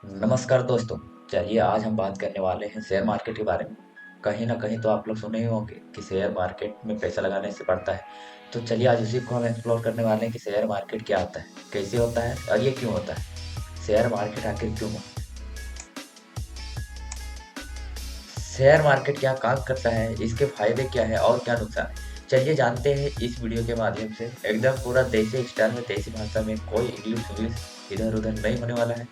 नमस्कार दोस्तों। चलिए आज हम बात करने वाले हैं शेयर मार्केट के बारे में। कहीं ना कहीं तो आप लोग सुने ही होंगे कि शेयर मार्केट में पैसा लगाने से बढ़ता है। तो चलिए आज उसी को हम एक्सप्लोर करने वाले हैं कि शेयर मार्केट क्या होता है, कैसे होता है और ये क्यों होता है। शेयर मार्केट आखिर क्यों होता है, शेयर मार्केट क्या काम करता है, इसके फायदे क्या है और क्या नुकसान है, चलिए जानते हैं इस वीडियो के माध्यम से। एकदम पूरा देसी स्टाइल में, देसी भाषा में, कोई इंग्लिश इंग्लिश इधर उधर नहीं होने वाला है।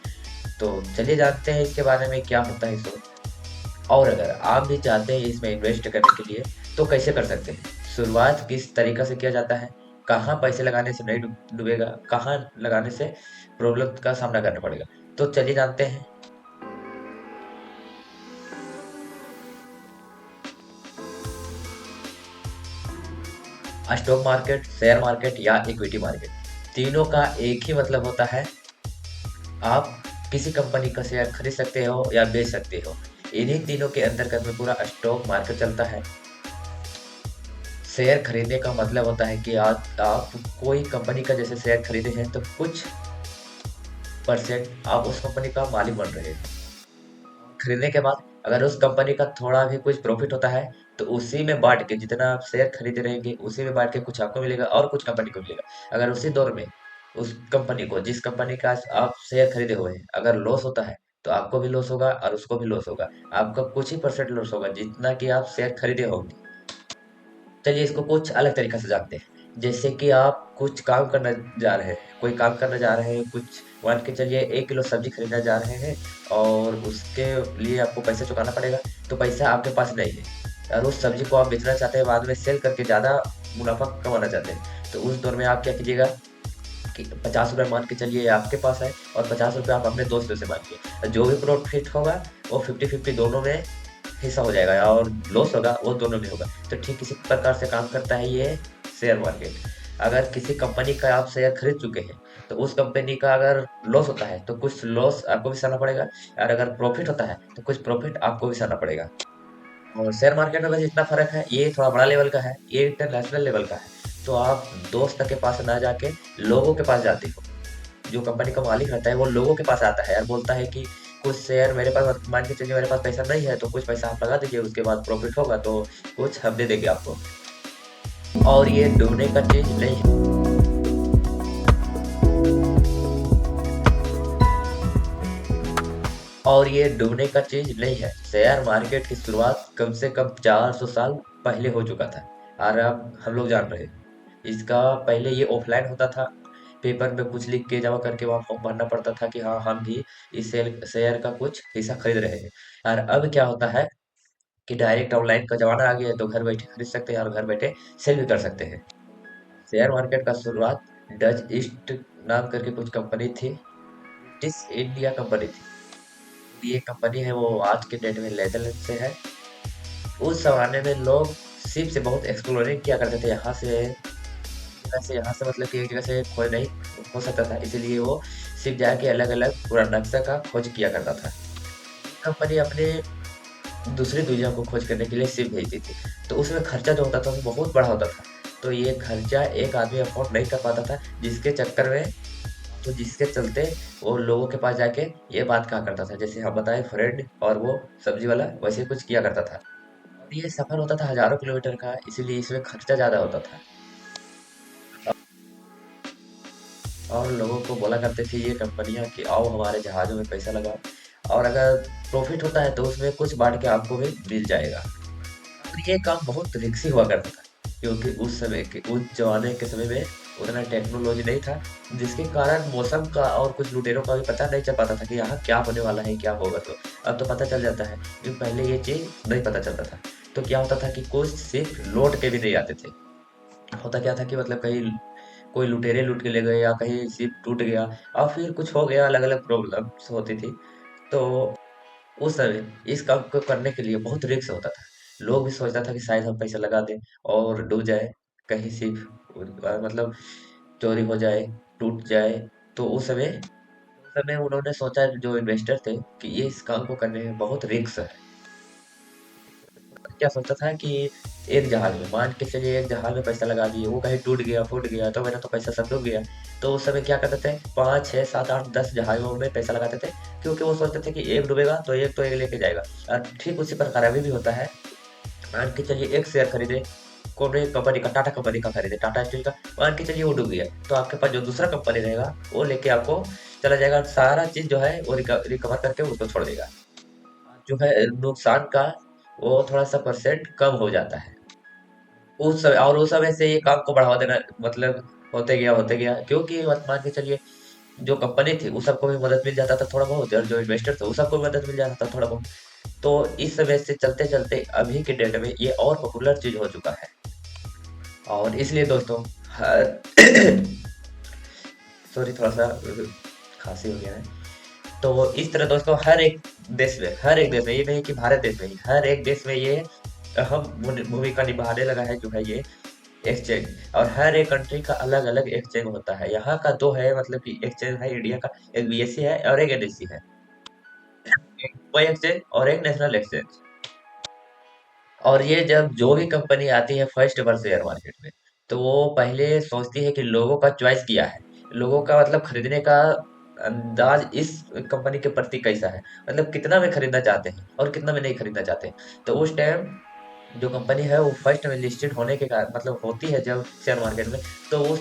तो चलिए जानते हैं इसके बारे में क्या होता है इसको। और अगर आप भी चाहते हैं इसमें इन्वेस्ट करने के लिए तो कैसे कर सकते हैं, शुरुआत किस तरीका से किया जाता है, कहाँ पैसे लगाने से नहीं डूबेगा, कहाँ लगाने से प्रॉब्लम का सामना करना पड़ेगा। तो चलिए जानते हैं। स्टॉक मार्केट, शेयर मार्केट या इक्विटी मार्केट, तीनों का एक ही मतलब होता है। आप किसी कंपनी का शेयर खरीद सकते हो या बेच सकते हो। इन्हीं तीनों के अंतर्गत में पूरा स्टॉक मार्केट चलता है। शेयर खरीदने का मतलब होता है कि आप कोई कंपनी का जैसे शेयर खरीदे हैं तो कुछ परसेंट आप उस कंपनी का मालिक बन रहे हैं। खरीदने के बाद अगर उस कंपनी का थोड़ा भी कुछ प्रॉफिट होता है तो उसी में बांट के, जितना आप शेयर खरीदे रहेंगे उसी में बांट के कुछ आपको मिलेगा और कुछ कंपनी को मिलेगा। अगर उसी दौर में उस कंपनी को, जिस कंपनी का आप शेयर खरीदे हुए हैं, अगर लॉस होता है तो आपको भी लॉस होगा और उसको भी लॉस होगा। आपका कुछ ही परसेंट लॉस होगा जितना कि आप शेयर खरीदे होंगे। चलिए इसको कुछ अलग तरीका से जानते हैं। जैसे कि आप कुछ काम करने जा रहे हैं, कोई काम करने जा रहे हैं, कुछ मान के चलिए 1 किलो सब्जी खरीदने जा रहे हैं और उसके लिए आपको पैसा चुकाना पड़ेगा। तो पैसा आपके पास नहीं है और उस सब्जी को आप बेचना चाहते हैं, बाद में सेल करके ज़्यादा मुनाफा कमाना चाहते हैं। तो उस दौर में आप क्या कीजिएगा कि 50 रुपये मान के चलिए आपके पास है और 50 रुपये आप अपने दोस्तों से मांगिए। जो भी प्रॉफिट होगा वो 50-50 दोनों में हिस्सा हो जाएगा और लॉस होगा वो दोनों में होगा। तो ठीक इसी प्रकार से काम करता है ये शेयर मार्केट। अगर किसी कंपनी का आप शेयर खरीद चुके हैं तो उस कंपनी का अगर लॉस होता है तो कुछ लॉस आपको भी सहना पड़ेगा, और अगर प्रॉफिट होता है तो कुछ प्रॉफिट आपको भी सहना पड़ेगा। और शेयर मार्केट में बस इतना फ़र्क है, ये थोड़ा बड़ा लेवल का है, ये इंटरनेशनल लेवल का है। तो आप दोस्त के पास ना जाके लोगों के पास जाते हो। जो कंपनी का मालिक रहता है वो लोगों के पास आता है और बोलता है कि कुछ शेयर मेरे पास, मान के चलिए मेरे पास पैसा नहीं है तो कुछ पैसा आप लगा दीजिए, उसके बाद प्रॉफिट होगा तो कुछ हम दे देंगे आपको। और ये डूबने का चीज़ नहीं है। और ये डूबने का चीज़ नहीं है। शेयर मार्केट की शुरुआत कम से कम 400 साल पहले हो चुका था और अब हम लोग जान रहे हैं। इसका पहले ये ऑफलाइन होता था, पेपर में कुछ लिख के जमा करके वहाँ फॉर्म भरना पड़ता था कि हाँ हम भी इस शेयर का कुछ हिस्सा खरीद रहे हैं। और अब क्या होता है कि डायरेक्ट ऑनलाइन का जमाना आ गया है, तो घर बैठे खरीद सकते हैं और घर बैठे सेल भी कर सकते हैं। शेयर मार्केट का शुरुआत डच ईस्ट नाम करके कुछ कंपनी थी, ब्रिटिश इंडिया कंपनी थी। ये कंपनी है वो आज के डेट में नेदरलैंड से है। उस ज़माने में लोग शिप से बहुत एक्सप्लोरिंग किया करते थे, यहाँ से मतलब कि एक जगह से खोज नहीं हो सकता था, इसीलिए वो शिप जाके अलग-अलग पूरा नक्शा का खोज किया करता था। कंपनी अपने दूसरी दुनिया को खोज करने के लिए शिप भेजती थी, तो उसमें खर्चा जो होता था वो बहुत बड़ा होता था। तो ये खर्चा एक आदमी अफ़ोर्ड नहीं कर पाता था, जिसके चक्कर में, तो जिसके चलते वो लोगों के पास जाके ये बात कहा करता था, जैसे हम बताए फ्रेंड और वो सब्जी वाला वैसे कुछ किया करता था। और ये सफ़र होता था हज़ारों किलोमीटर का, इसीलिए इसमें खर्चा ज़्यादा होता था। और लोगों को बोला करते थे ये कंपनियाँ कि आओ हमारे जहाज़ों में पैसा लगाओ और अगर प्रॉफ़िट होता है तो उसमें कुछ बाँट के आपको भी मिल जाएगा। और ये काम बहुत रिस्की हुआ करता था, क्योंकि उस ज़माने के समय में उतना टेक्नोलॉजी नहीं था, जिसके कारण मौसम का और कुछ लुटेरों का भी पता नहीं चल पाता था कि यहाँ क्या होने वाला है, क्या होगा तो। अब तो पता चल जाता है, लेकिन पहले ये चीज़ नहीं पता चलता था। तो क्या होता था कि कुछ सिर्फ़ लौट के भी नहीं आते थे। होता क्या था कि मतलब कहीं कोई लुटेरे लूट के ले गए या कहीं शिप टूट गया और फिर कुछ हो गया, अलग-अलग प्रॉब्लम्स होती थी। तो उस समय इस काम को करने के लिए बहुत रिस्क होता था। लोग भी सोचता था कि शायद हम पैसा लगा दें और डूब जाए, कहीं शिप मतलब चोरी हो जाए, टूट जाए। तो उस समय उन्होंने सोचा, जो इन्वेस्टर थे, कि ये इस काम को करने में बहुत रिस्क है। क्या सोचता था कि एक जहाज में, मान के चलिए एक जहाज में पैसा लगा दिए, वो कहीं टूट गया फूट गया तो मेरा तो पैसा सब डूब गया। तो उस समय क्या करते थे, 5 6 7 8 10 जहाजों में पैसा लगाते थे, क्योंकि वो सोचते थे कि एक डूबेगा तो एक लेके जाएगा। और ठीक उसी प्रकार अभी भी होता है। मान के चलिए एक शेयर खरीदे, कौन एक कंपनी का, टाटा कंपनी का खरीदे, टाटा स्टील का, मान के चलिए वो डूब गया, तो आपके पास जो दूसरा कंपनी रहेगा वो लेके आपको चला जाएगा, सारा चीज जो है वो रिकवर करके उसको छोड़ देगा। जो है नुकसान का वो थोड़ा सा परसेंट कम हो जाता है उस समय, और उस समय से ये काम को बढ़ावा देना मतलब होते गया, क्योंकि मान के चलिए जो कंपनी थी उस सबको भी मदद मिल जाता था थोड़ा बहुत, और जो इन्वेस्टर थे उस सबको भी मदद मिल जाता था थोड़ा बहुत। तो इस समय से चलते चलते अभी के डेट में ये और पॉपुलर चीज हो चुका है। और इसलिए दोस्तों हर सॉरी थोड़ा सा खांसी हो गया है। तो इस तरह दोस्तों हर एक देश में, ये नहीं कि भारत देश में ही, हर एक देश में ये अहम भूमिका निभाने लगा है जो है ये एक्सचेंज। और हर एक कंट्री का अलग अलग एक्सचेंज होता है। यहाँ का दो है, मतलब कि एक्सचेंज है इंडिया का, एक बीएससी है और एक एनएससी है, एक मुंबई एक्सचेंज और एक नेशनल एक्सचेंज। और ये जब जो भी कंपनी आती है फर्स्ट बार शेयर मार्केट में, तो वो पहले सोचती है कि लोगों का चॉइस क्या है, लोगों का मतलब खरीदने का अंदाज इस कंपनी के प्रति कैसा है, मतलब कितना में खरीदना चाहते हैं और कितना में नहीं खरीदना चाहते हैं। तो उस टाइम जो कंपनी है वो फर्स्ट में लिस्टेड होने के कारण, मतलब होती है जब शेयर मार्केट में, तो वो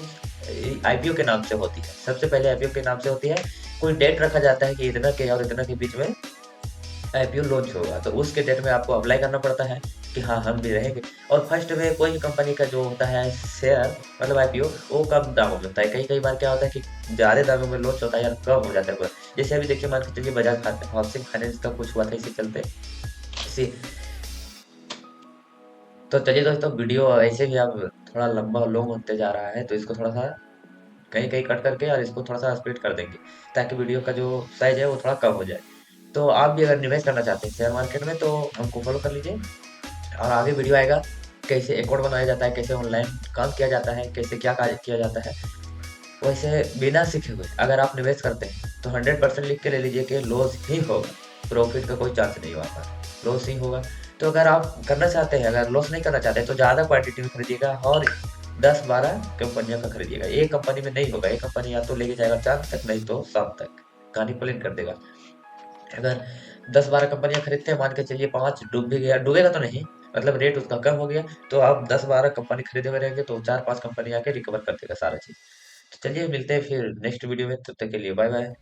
आईपीओ के नाम से होती है, सबसे पहले आईपीओ के नाम से होती है। कोई डेट रखा जाता है कि इतना के और इतना के बीच में आईपीओ लॉन्च होगा, तो उसके डेट में आपको अप्लाई करना पड़ता है कि हाँ हम भी रहेंगे। और फर्स्ट में कोई भी कंपनी का जो होता है शेयर, मतलब आईपीओ, वो कम दामों में होता है। कई कई बार क्या होता है कि ज़्यादा दामों में लॉन्च होता है या कम हो जाता है पूरा। जैसे अभी देखिए, मान के चलिए बजाज हाउसिंग फाइनेंस का कुछ हुआ था इसी चलते, इसी। तो चलिए दोस्तों, वीडियो ऐसे भी अब थोड़ा लंबा लॉन्ग होते जा रहा है, तो इसको थोड़ा सा कहीं कहीं कट करके और इसको थोड़ा सा स्प्लिट कर देंगे, ताकि वीडियो का जो साइज है वो थोड़ा कम हो जाए। तो आप भी अगर निवेश करना चाहते हैं शेयर मार्केट में, तो हमको फॉलो कर लीजिए। और आगे वीडियो आएगा, कैसे अकाउंट बनाया जाता है, कैसे ऑनलाइन काम किया जाता है, कैसे क्या कार्य किया जाता है। वैसे बिना सीखे हुए अगर आप निवेश करते हैं तो 100% लिख के ले लीजिए कि लॉस ही होगा, प्रॉफिट का कोई चांस नहीं होगा, लॉस ही होगा। तो अगर आप करना चाहते हैं, अगर लॉस नहीं करना चाहते हैं, तो ज़्यादा क्वांटिटी में खरीदिएगा और 10 12 कंपनियों का खरीदिएगा। एक कंपनी में नहीं होगा, एक कंपनी या तो लेके जाएगा चांद तक, नहीं तो शाम तक कहानी प्लेन कर देगा। अगर 10 12 कंपनियां खरीदते हैं, मान के चलिए 5 डूब भी गया, डूबेगा तो नहीं, मतलब रेट उसका कम हो गया, तो आप 10 12 कंपनी खरीदे हुए रहेंगे, तो 4 5 कंपनी आके रिकवर कर देगा सारा चीज। तो चलिए मिलते हैं फिर नेक्स्ट वीडियो में, तब तक के लिए बाय बाय।